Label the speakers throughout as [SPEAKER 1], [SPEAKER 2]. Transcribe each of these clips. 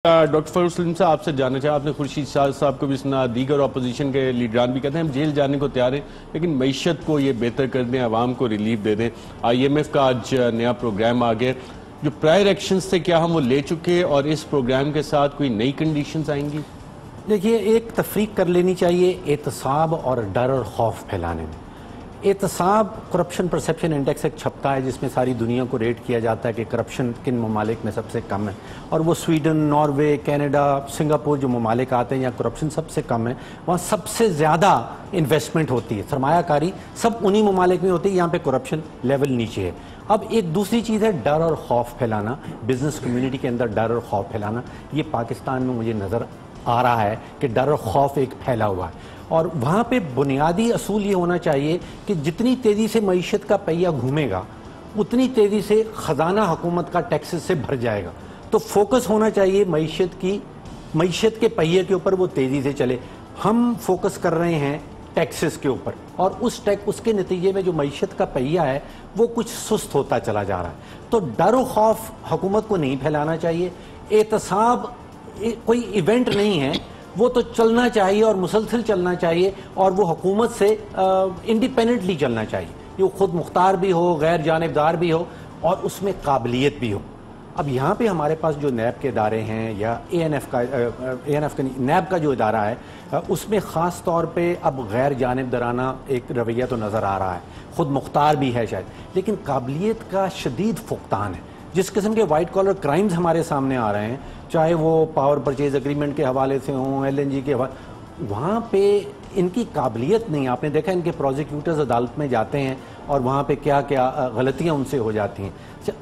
[SPEAKER 1] Doctor Farrukh Salim साहब आपसे जानना चाहें, आपने खुर्शीद शाह साहब को भी सुना, दीगर अपोजिशन के लीडरान भी कहते हैं हम जेल जाने को तैयार हैं लेकिन मईशत को ये बेहतर कर दें, आवाम को रिलीफ दे दें। IMF का आज नया प्रोग्राम आ गया, जो प्रायर एक्शंस थे क्या हम वो ले चुके और इस प्रोग्राम के साथ कोई नई कंडीशंस आएंगी?
[SPEAKER 2] देखिए, एक तफरीक कर लेनी चाहिए एहतसाब और डर और खौफ फैलाने में। एहतसाब करप्शन परसेप्शन इंडेक्स एक छपता है जिसमें सारी दुनिया को रेट किया जाता है कि करप्शन किन ममालिक में सबसे कम है, और वो स्वीडन, नॉर्वे, कनाडा, सिंगापुर जो ममालिक आते हैं यहाँ करप्शन सबसे कम है, वहाँ सबसे ज़्यादा इन्वेस्टमेंट होती है, सरमायाकारी सब उन्हीं ममालिक में होती है, यहाँ पे करप्शन लेवल नीचे है। अब एक दूसरी चीज़ है डर और खौफ फैलाना, बिजनेस कम्युनिटी के अंदर डर और खौफ फैलाना। ये पाकिस्तान में मुझे नज़र आ रहा है कि डर और खौफ एक फैला हुआ है, और वहाँ पे बुनियादी असूल ये होना चाहिए कि जितनी तेज़ी से मईशत का पहिया घूमेगा उतनी तेज़ी से ख़जाना हुकूमत का टैक्सेस से भर जाएगा। तो फोकस होना चाहिए मईशत के पहिए के ऊपर, वो तेज़ी से चले। हम फोकस कर रहे हैं टैक्सेस के ऊपर, और उसके नतीजे में जो मईशत का पहिया है वो कुछ सुस्त होता चला जा रहा है। तो डर और खौफ हुकूमत को नहीं फैलाना चाहिए। एहतसाब कोई इवेंट नहीं है, वो तो चलना चाहिए और मुसलसल चलना चाहिए, और वो हुकूमत से इंडिपेंडेंटली चलना चाहिए। ये खुद मुख्तार भी हो, गैर जानिबदार भी हो, और उसमें काबिलियत भी हो। अब यहाँ पे हमारे पास जो नैब के इदारे हैं या नैब का जो इदारा है, उसमें ख़ास तौर पे अब गैर जानिबदाराना एक रवैया तो नज़र आ रहा है, खुद मुख्तार भी है शायद, लेकिन काबिलियत का शदीद फुकतान है। जिस किस्म के वाइट कॉलर क्राइम्स हमारे सामने आ रहे हैं, चाहे वो पावर परचेज एग्रीमेंट के हवाले से हों, LNG के हवाले, वहाँ पे इनकी काबिलियत नहीं। आपने देखा इनके प्रोसिक्यूटर्स अदालत में जाते हैं और वहाँ पे क्या क्या गलतियाँ उनसे हो जाती हैं।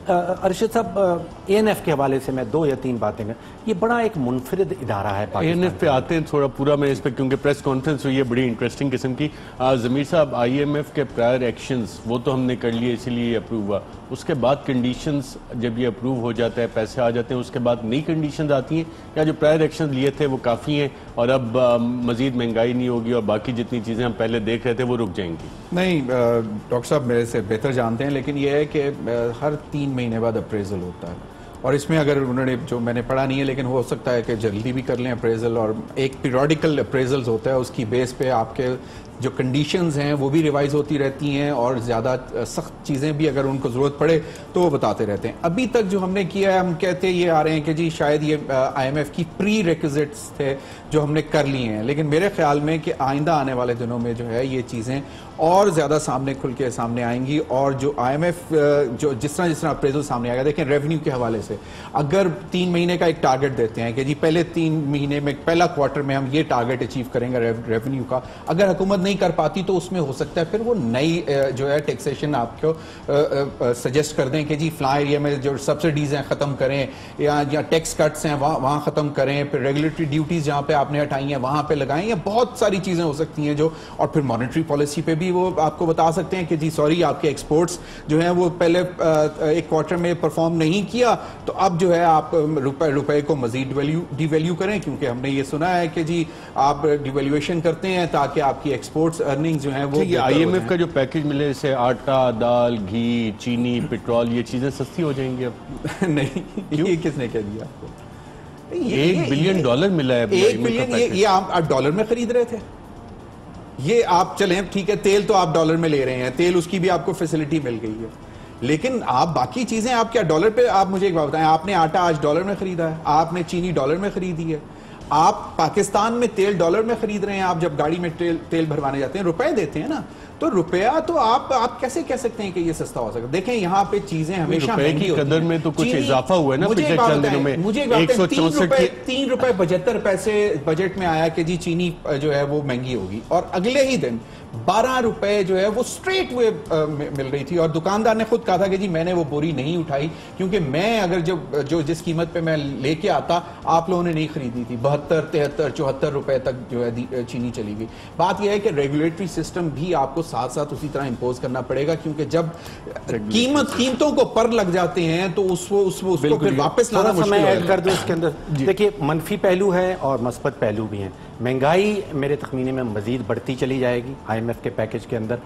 [SPEAKER 2] अरशद साहब, ANF के हवाले से मैं 2 या 3 बातें करें। ये बड़ा एक मुनफरिद इदारा है।
[SPEAKER 1] ANF पे आते हैं थोड़ा पूरा मैं इस पर, क्योंकि प्रेस कॉन्फ्रेंस हुई है बड़ी इंटरेस्टिंग किस्म की। ज़मीर साहब, IMF के प्रायर एक्शंस वो तो हमने कर लिए, इसीलिए अप्रूव हुआ। उसके बाद कंडीशंस जब ये अप्रूव हो जाता है, पैसे आ जाते हैं, उसके बाद नई कंडीशंस आती हैं या जो प्रायर एक्शन लिए थे वो काफ़ी हैं और अब मज़ीद महंगाई नहीं होगी और बाकी जितनी चीज़ें हम पहले देख रहे थे वो रुक जाएंगी?
[SPEAKER 3] नहीं, डॉक्टर साहब मेरे से बेहतर जानते हैं, लेकिन यह है कि हर 3 महीने बाद अप्रेजल होता है, और इसमें अगर उन्होंने, जो मैंने पढ़ा नहीं है लेकिन हो सकता है कि जल्दी भी कर लें अप्रेजल, और एक पीरियडिकल अप्रेजल्स होता है, उसकी बेस पे आपके जो कंडीशंस हैं वो भी रिवाइज होती रहती हैं, और ज़्यादा सख्त चीज़ें भी अगर उनको ज़रूरत पड़े तो वो बताते रहते हैं। अभी तक जो हमने किया है, हम कहते ये आ रहे हैं कि जी शायद ये IMF की प्री रिक्विजिट्स थे जो हमने कर लिए हैं, लेकिन मेरे ख्याल में कि आइंदा आने वाले दिनों में जो है ये चीज़ें और ज़्यादा सामने खुल के सामने आएंगी, और जो IMF जो जिस तरह अप्रेजल सामने आएगा, देखें रेवेन्यू के हवाले से अगर 3 महीने का एक टारगेट देते हैं कि जी पहले 3 महीने में, पहला क्वार्टर में हम ये टारगेट अचीव करेंगे रेवेन्यू का, अगर हुकूमत नहीं कर पाती तो उसमें हो सकता है फिर वो नई जो है टैक्सेशन आपको सजेस्ट कर दें कि जी फ्ला एरिया में जो सब्सिडीज हैं ख़त्म करें, या टैक्स कट्स हैं वहाँ ख़त्म करें, फिर रेगुलेटरी ड्यूटीज़ जहाँ पे आपने हटाई हैं वहाँ पे लगाएं, या बहुत सारी चीज़ें हो सकती हैं जो, और फिर मॉनेटरी पॉलिसी पे भी वो आपको बता सकते हैं कि जी सॉरी आपके एक्सपोर्ट्स जो हैं वो पहले एक क्वार्टर में परफॉर्म नहीं किया, तो अब जो है आप रुपए को मजीद डिवैल्यू करें, क्योंकि हमने ये सुना है कि जी आप डिवैल्यूएशन करते हैं ताकि आपकी एक्सपोर्ट्स अर्निंग्स जो हैं वो।
[SPEAKER 1] IMF का जो पैकेज मिले, जैसे आटा, दाल, घी, चीनी, पेट्रोल, ये चीज़ें सस्ती हो जाएंगी अब?
[SPEAKER 3] नहीं, ये किसने कह दिया आपको?
[SPEAKER 1] $1 बिलियन मिला है।
[SPEAKER 3] 1 बिलियन ये आप डॉलर में खरीद रहे थे, ये आप चलें ठीक है, तेल तो आप डॉलर में ले रहे हैं, तेल उसकी भी आपको फैसिलिटी मिल गई है, लेकिन आप बाकी चीजें आप क्या डॉलर पे? आप मुझे एक बात बताएं, आपने आटा आज डॉलर में खरीदा है, आपने चीनी डॉलर में खरीदी है, आप पाकिस्तान में तेल डॉलर में खरीद रहे हैं, आप जब गाड़ी में तेल भरवाने जाते हैं रुपए देते हैं ना, तो रुपया तो आप कैसे कह सकते हैं कि ये सस्ता हो सकता है? देखें यहाँ पे चीजें हमेशा महंगी
[SPEAKER 1] की कदर में तो कुछ इजाफा हुआ है ना पिछले चंद दिनों में।
[SPEAKER 3] मुझे ₹3 बजट में आया कि जी चीनी जो है वो महंगी होगी, और अगले ही दिन ₹12 जो है वो स्ट्रेट वे मिल रही थी, और दुकानदार ने खुद कहा था कि जी मैंने वो बोरी नहीं उठाई क्योंकि मैं अगर जो जिस कीमत पे मैं लेके आता आप लोगों ने नहीं खरीदी थी। 72, 73, ₹74 तक जो है चीनी चली गई। बात यह है कि रेगुलेटरी सिस्टम भी आपको साथ साथ उसी तरह इंपोज करना पड़ेगा, क्योंकि जब कीमतों को पर लग जाते हैं तो उसको फिर वापस लाना मुश्किल है।
[SPEAKER 2] ऐड कर दूं इसके अंदर, देखिए मनफी पहलू है और मस्बत पहलू भी हैं। महंगाई मेरे तखमीने में मज़ीद बढ़ती चली जाएगी IMF के पैकेज के अंदर।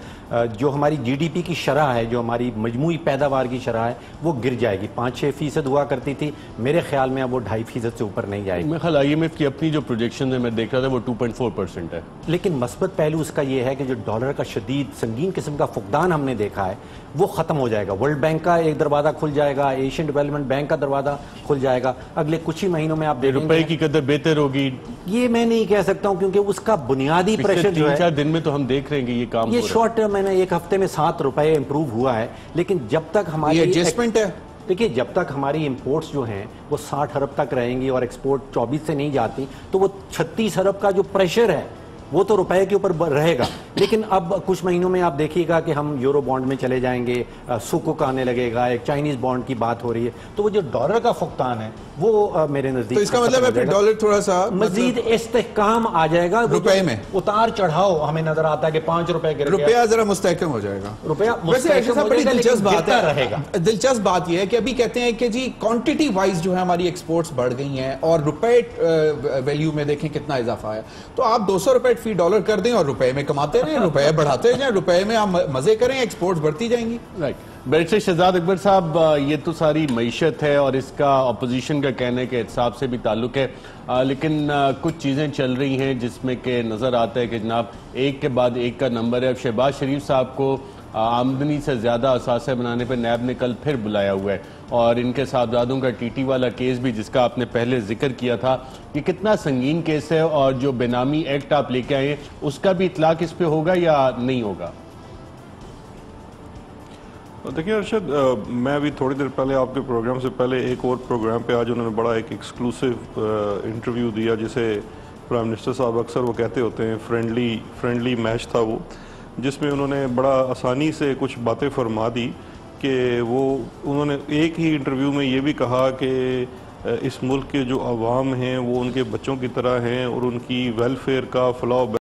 [SPEAKER 2] जो हमारी GDP की शरह है, जो हमारी मजमूई पैदावार की शरह है, वो गिर जाएगी। 5-6% हुआ करती थी, मेरे ख्याल में अब वो 2.5% से ऊपर नहीं जाएगी।
[SPEAKER 1] मेरे ख्याल IMF की अपनी जो प्रोजेक्शन है, मैं देख रहा था, वो 2.4% है।
[SPEAKER 2] लेकिन मस्बत पहलू उसका ये है कि जो डॉलर का शदीद संगीन किस्म का फुकदान हमने देखा है, वो ख़त्म हो जाएगा। वर्ल्ड बैंक का एक दरवाज़ा खुल जाएगा, एशियन डेवलपमेंट बैंक का दरवाज़ा खुल जाएगा। अगले कुछ ही महीनों में आप देखेंगे
[SPEAKER 1] रुपए की कदर बेहतर होगी,
[SPEAKER 2] ये मैं नहीं कह सकता हूं, क्योंकि उसका बुनियादी प्रेशर जो है
[SPEAKER 1] 3-4 दिन में तो हम देख रहे हैं कि ये काम
[SPEAKER 2] ये
[SPEAKER 1] हो रहा
[SPEAKER 2] शॉर्ट टर्म है ना, एक हफ्ते में 7 रुपए इंप्रूव हुआ है। लेकिन जब तक हमारी
[SPEAKER 3] एडजस्टमेंट है,
[SPEAKER 2] देखिए, जब तक हमारी इंपोर्ट्स जो हैं वो 60 अरब तक रहेंगी और एक्सपोर्ट 24 से नहीं जाती, तो वो 36 अरब का जो प्रेशर है वो तो रुपए के ऊपर रहेगा। लेकिन अब कुछ महीनों में आप देखिएगा कि हम यूरो बॉन्ड में चले जाएंगे, सुकुक आने लगेगा, एक चाइनीज बॉन्ड की बात हो रही है, तो वो जो डॉलर का फुकदान है वो मेरे नजदीक,
[SPEAKER 3] तो इसका मतलब है फिर डॉलर थोड़ा सा
[SPEAKER 2] मजीद इस्तेहकाम आ जाएगा
[SPEAKER 3] रुपए में।
[SPEAKER 2] उतार चढ़ाव हमें नजर आता है कि 5 रुपए के
[SPEAKER 3] रुपया जरा मुस्तहकम हो जाएगा।
[SPEAKER 2] रुपया
[SPEAKER 3] बड़ी दिलचस्प बात
[SPEAKER 2] रहेगा।
[SPEAKER 3] दिलचस्प बात यह है कि अभी कहते हैं कि जी क्वांटिटी वाइज जो है हमारी एक्सपोर्ट्स बढ़ गई हैं और रुपए वैल्यू में देखें कितना इजाफा है। तो आप 200 रुपए फी डॉलर कर दें और रुपए में कमाते रहें, रुपए बढ़ाते जाएं, रुपए में आप मजे करें, एक्सपोर्ट्स बढ़ती जाएंगी।
[SPEAKER 1] राइट। बैरिस्टर शहजाद अकबर साहब, ये तो सारी मईशत है और इसका अपोजिशन का कहने के हिसाब से भी ताल्लुक है, लेकिन कुछ चीज़ें चल रही हैं जिसमें कि नज़र आता है कि जनाब एक के बाद एक का नंबर है। शहबाज शरीफ साहब को आमदनी से ज़्यादा असासे बनाने पर नैब ने कल फिर बुलाया हुआ है और इनके साहबजादों का TT वाला केस भी, जिसका आपने पहले जिक्र किया था, ये कितना संगीन केस है और जो बेनामी एक्ट आप लेके आए उसका भी इतलाक इस पे होगा या नहीं होगा?
[SPEAKER 4] देखिए अरशद, मैं अभी थोड़ी देर पहले आपके प्रोग्राम से पहले एक और प्रोग्राम पे आज उन्होंने बड़ा एक एक्सक्लूसिव इंटरव्यू दिया, जिसे प्राइम मिनिस्टर साहब अक्सर वो कहते होते हैं फ्रेंडली मैच था वो, जिसमें उन्होंने बड़ा आसानी से कुछ बातें फरमा दी कि उन्होंने एक ही इंटरव्यू में ये भी कहा कि इस मुल्क के जो अवाम हैं वो उनके बच्चों की तरह हैं और उनकी वेलफेयर का फलाह